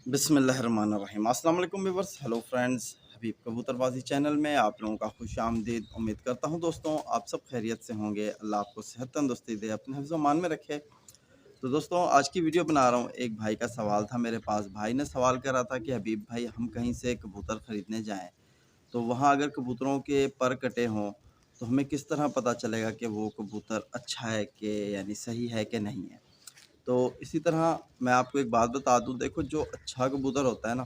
बिस्मिल्लाहिर्रहमानिर्रहीम। अस्सलाम वालेकुम व्यूअर्स, हेलो फ्रेंड्स, हबीब कबूतरबाजी चैनल में आप लोगों का खुश आमदीद। उम्मीद करता हूँ दोस्तों आप सब खैरियत से होंगे। अल्लाह आपको सेहत तंदुरुस्ती दे, अपने हिफ्ज़ व मान में रखे। तो दोस्तों आज की वीडियो बना रहा हूँ। एक भाई का सवाल था मेरे पास। भाई ने सवाल करा था कि हबीब भाई हम कहीं से कबूतर ख़रीदने जाएँ तो वहाँ अगर कबूतरों के पर कटे हों तो हमें किस तरह पता चलेगा कि वो कबूतर अच्छा है कि यानी सही है कि नहीं है। तो इसी तरह मैं आपको एक बात बता दूं, देखो जो अच्छा कबूतर होता है ना,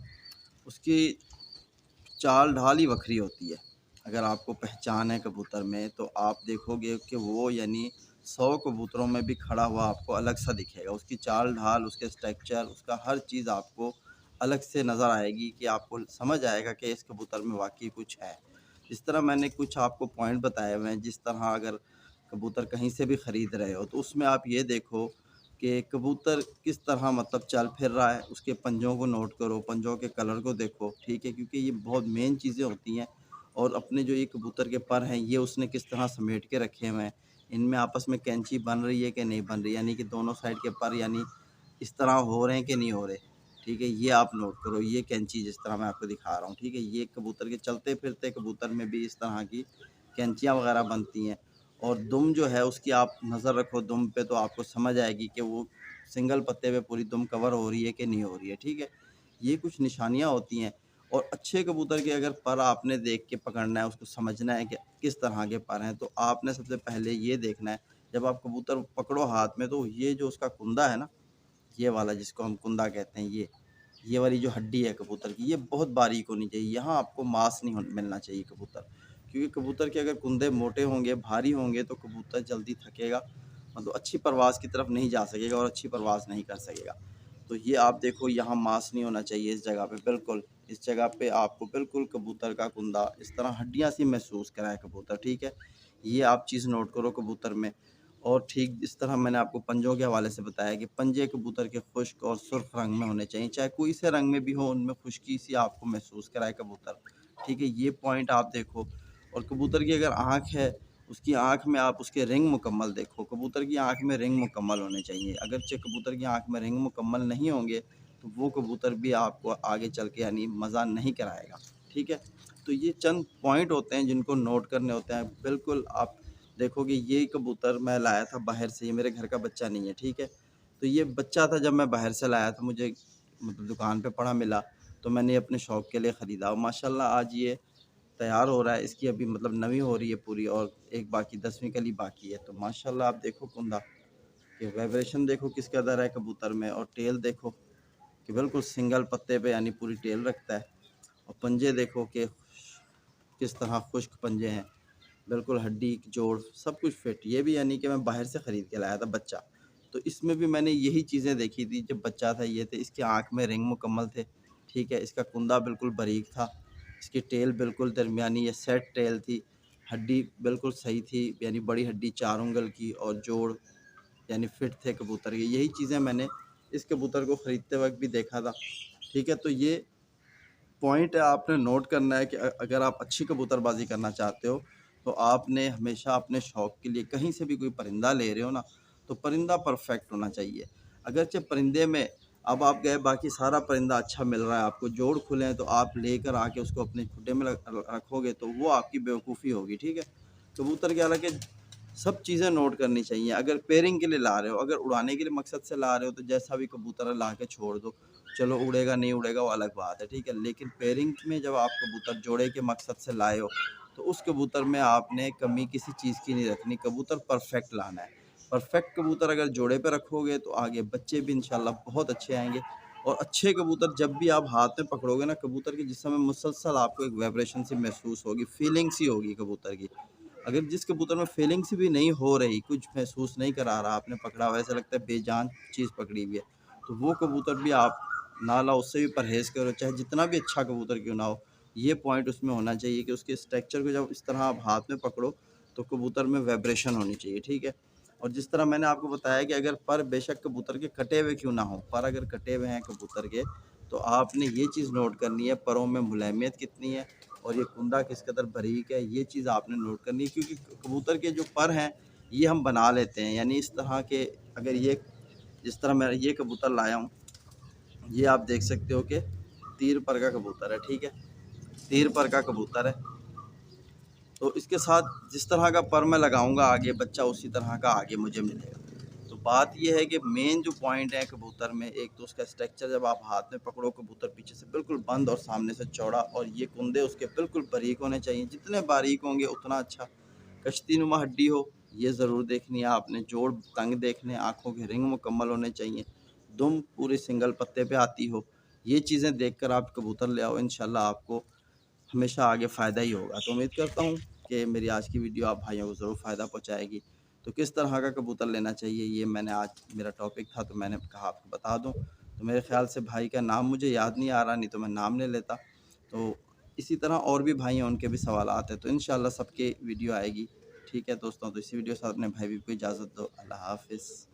उसकी चाल ढाल ही वक्री होती है। अगर आपको पहचान है कबूतर में तो आप देखोगे कि वो यानी 100 कबूतरों में भी खड़ा हुआ आपको अलग सा दिखेगा। उसकी चाल ढाल, उसके स्ट्रक्चर, उसका हर चीज़ आपको अलग से नज़र आएगी कि आपको समझ आएगा कि इस कबूतर में वाकई कुछ है। इस तरह मैंने कुछ आपको पॉइंट बताए हुए हैं। जिस तरह अगर कबूतर कहीं से भी ख़रीद रहे हो तो उसमें आप ये देखो कि कबूतर किस तरह मतलब चल फिर रहा है, उसके पंजों को नोट करो, पंजों के कलर को देखो, ठीक है, क्योंकि ये बहुत मेन चीज़ें होती हैं। और अपने जो ये कबूतर के पर हैं ये उसने किस तरह समेट के रखे हुए हैं, इनमें आपस में कैंची बन रही है कि नहीं बन रही, यानी कि दोनों साइड के पर यानी इस तरह हो रहे हैं कि नहीं हो रहे, ठीक है, ये आप नोट करो। ये कैंची जिस तरह मैं आपको दिखा रहा हूँ, ठीक है, ये कबूतर के चलते फिरते कबूतर में भी इस तरह की कैंचियाँ वगैरह बनती हैं। और दुम जो है उसकी आप नज़र रखो दुम पे, तो आपको समझ आएगी कि वो सिंगल पत्ते पे पूरी दुम कवर हो रही है कि नहीं हो रही है, ठीक है। ये कुछ निशानियाँ होती हैं। और अच्छे कबूतर के अगर पर आपने देख के पकड़ना है, उसको समझना है कि किस तरह के पर हैं, तो आपने सबसे पहले ये देखना है, जब आप कबूतर पकड़ो हाथ में तो ये जो उसका कुंदा है ना, ये वाला जिसको हम कुंदा कहते हैं, ये वाली जो हड्डी है कबूतर की, ये बहुत बारीक होनी चाहिए। यहाँ आपको मांस नहीं मिलना चाहिए कबूतर, क्योंकि कबूतर के अगर कुंदे मोटे होंगे, भारी होंगे, तो कबूतर जल्दी थकेगा, मतलब अच्छी परवाज़ की तरफ नहीं जा सकेगा और अच्छी परवाज़ नहीं कर सकेगा। तो ये आप देखो, यहाँ मांस नहीं होना चाहिए इस जगह पे, बिल्कुल इस जगह पे आपको बिल्कुल कबूतर का कुंदा इस तरह हड्डियाँ सी महसूस कराए कबूतर, ठीक है। ये आप चीज़ नोट करो कबूतर में। और ठीक इस तरह मैंने आपको पंजों के हवाले से बताया कि पंजे कबूतर के खुश्क और सुर्ख रंग में होने चाहिए, चाहे कोई से रंग में भी हो, उनमें खुश्की सी आपको महसूस कराए कबूतर, ठीक है। ये पॉइंट आप देखो। और कबूतर की अगर आँख है, उसकी आँख में आप उसके रिंग मुकम्मल देखो। कबूतर की आँख में रिंग मुकम्मल होने चाहिए। अगरचे कबूतर की आँख में रिंग मुकम्मल नहीं होंगे तो वो कबूतर भी आपको आगे चल के यानी मज़ा नहीं कराएगा, ठीक है। तो ये चंद पॉइंट होते हैं जिनको नोट करने होते हैं। बिल्कुल आप देखोगे, ये कबूतर मैं लाया था बाहर से, ये मेरे घर का बच्चा नहीं है, ठीक है। तो ये बच्चा था जब मैं बाहर से लाया था, मुझे मतलब दुकान पे पड़ा मिला, तो मैंने अपने शौक़ के लिए ख़रीदा और माशाल्लाह आज ये तैयार हो रहा है। इसकी अभी मतलब नवी हो रही है पूरी, और एक बाकी 10वीं कली बाकी है। तो माशाल्लाह आप देखो कुंदा कि वाइब्रेशन देखो किस कदर है कबूतर में, और टेल देखो कि बिल्कुल सिंगल पत्ते पे यानी पूरी टेल रखता है। और पंजे देखो कि किस तरह खुश्क पंजे हैं, बिल्कुल हड्डी जोड़ सब कुछ फिट। ये भी यानी कि मैं बाहर से ख़रीद के लाया था बच्चा। तो इसमें भी मैंने यही चीज़ें देखी थी जब बच्चा था। ये थे, इसकी आँख में रिंग मुकम्मल थे, ठीक है। इसका कुंदा बिल्कुल बारीक था, इसकी टेल बिल्कुल दरमियानी या सेट टेल थी, हड्डी बिल्कुल सही थी, यानी बड़ी हड्डी 4 उँगल की, और जोड़ यानी फिट थे कबूतर के। यही चीज़ें मैंने इस कबूतर को ख़रीदते वक़्त भी देखा था, ठीक है। तो ये पॉइंट आपने नोट करना है कि अगर आप अच्छी कबूतरबाजी करना चाहते हो तो आपने हमेशा अपने शौक़ के लिए कहीं से भी कोई परिंदा ले रहे हो ना, तो परिंदा परफेक्ट होना चाहिए। अगरचे परिंदे में अब आप गए, बाकी सारा परिंदा अच्छा मिल रहा है आपको, जोड़ खुले हैं, तो आप लेकर आके उसको अपने खुड्डे में रखोगे तो वो आपकी बेवकूफ़ी होगी, ठीक है। कबूतर के हालांकि सब चीज़ें नोट करनी चाहिए। अगर पेयरिंग के लिए ला रहे हो, अगर उड़ाने के लिए मकसद से ला रहे हो, तो जैसा भी कबूतर है ला के छोड़ दो, चलो उड़ेगा नहीं उड़ेगा वो अलग बात है, ठीक है। लेकिन पेयरिंग में जब आप कबूतर जोड़े के मकसद से लाए हो तो उस कबूतर में आपने कमी किसी चीज़ की नहीं रखनी, कबूतर परफेक्ट लाना है। परफेक्ट कबूतर अगर जोड़े पे रखोगे तो आगे बच्चे भी इंशाल्लाह बहुत अच्छे आएंगे। और अच्छे कबूतर जब भी आप हाथ में पकड़ोगे ना, कबूतर की जिस समय मुसलसल आपको एक वाइब्रेशन सी महसूस होगी, फीलिंग सी होगी कबूतर की। अगर जिस कबूतर में फीलिंग्स भी नहीं हो रही, कुछ महसूस नहीं करा रहा, आपने पकड़ा हुआ ऐसा लगता है बेजान चीज़ पकड़ी हुई है, तो वो कबूतर भी आप ना लाओ, उससे भी परहेज़ करो, चाहे जितना भी अच्छा कबूतर क्यों ना हो। ये पॉइंट उसमें होना चाहिए कि उसके स्ट्रक्चर को जब इस तरह आप हाथ में पकड़ो तो कबूतर में वाइब्रेशन होनी चाहिए, ठीक है। और जिस तरह मैंने आपको बताया कि अगर पर बेशक कबूतर के कटे हुए क्यों ना हो, पर अगर कटे हुए हैं कबूतर के, तो आपने ये चीज़ नोट करनी है परों में मुलायमियत कितनी है और ये कुंदा किस कदर बारीक है, ये चीज़ आपने नोट करनी है। क्योंकि कबूतर के जो पर हैं ये हम बना लेते हैं, यानी इस तरह के, अगर ये जिस तरह मैं ये कबूतर लाया हूँ, ये आप देख सकते हो कि तीर पर का कबूतर है, ठीक है, तीर पर का कबूतर है। तो इसके साथ जिस तरह का पर मैं लगाऊंगा आगे बच्चा उसी तरह का आगे मुझे मिलेगा। तो बात यह है कि मेन जो पॉइंट है कबूतर में, एक तो उसका स्ट्रक्चर, जब आप हाथ में पकड़ो कबूतर पीछे से बिल्कुल बंद और सामने से चौड़ा, और ये कुंदे उसके बिल्कुल बारीक होने चाहिए, जितने बारीक होंगे उतना अच्छा। कश्तीनुमा हड्डी हो, ये ज़रूर देखनी है आपने। जोड़ तंग देखने, आँखों के रिंग मुकम्मल होने चाहिए, दुम पूरी सिंगल पत्ते पे आती हो। ये चीज़ें देखकर आप कबूतर ले आओ, इंशाल्लाह आपको हमेशा आगे फ़ायदा ही होगा। तो उम्मीद करता हूँ कि मेरी आज की वीडियो आप भाइयों को ज़रूर फ़ायदा पहुँचाएगी। तो किस तरह का कबूतर लेना चाहिए, ये मैंने आज, मेरा टॉपिक था तो मैंने कहा आपको बता दूँ। तो मेरे ख़्याल से भाई का नाम मुझे याद नहीं आ रहा, नहीं तो मैं नाम ले लेता। तो इसी तरह और भी भाई हैं, उनके भी सवालात हैं, तो इंशाल्लाह सबके वीडियो आएगी। ठीक है दोस्तों, तो इसी वीडियो के साथ अपने भाई भी को इजाज़त दो। अल्लाह हाफ़िज़।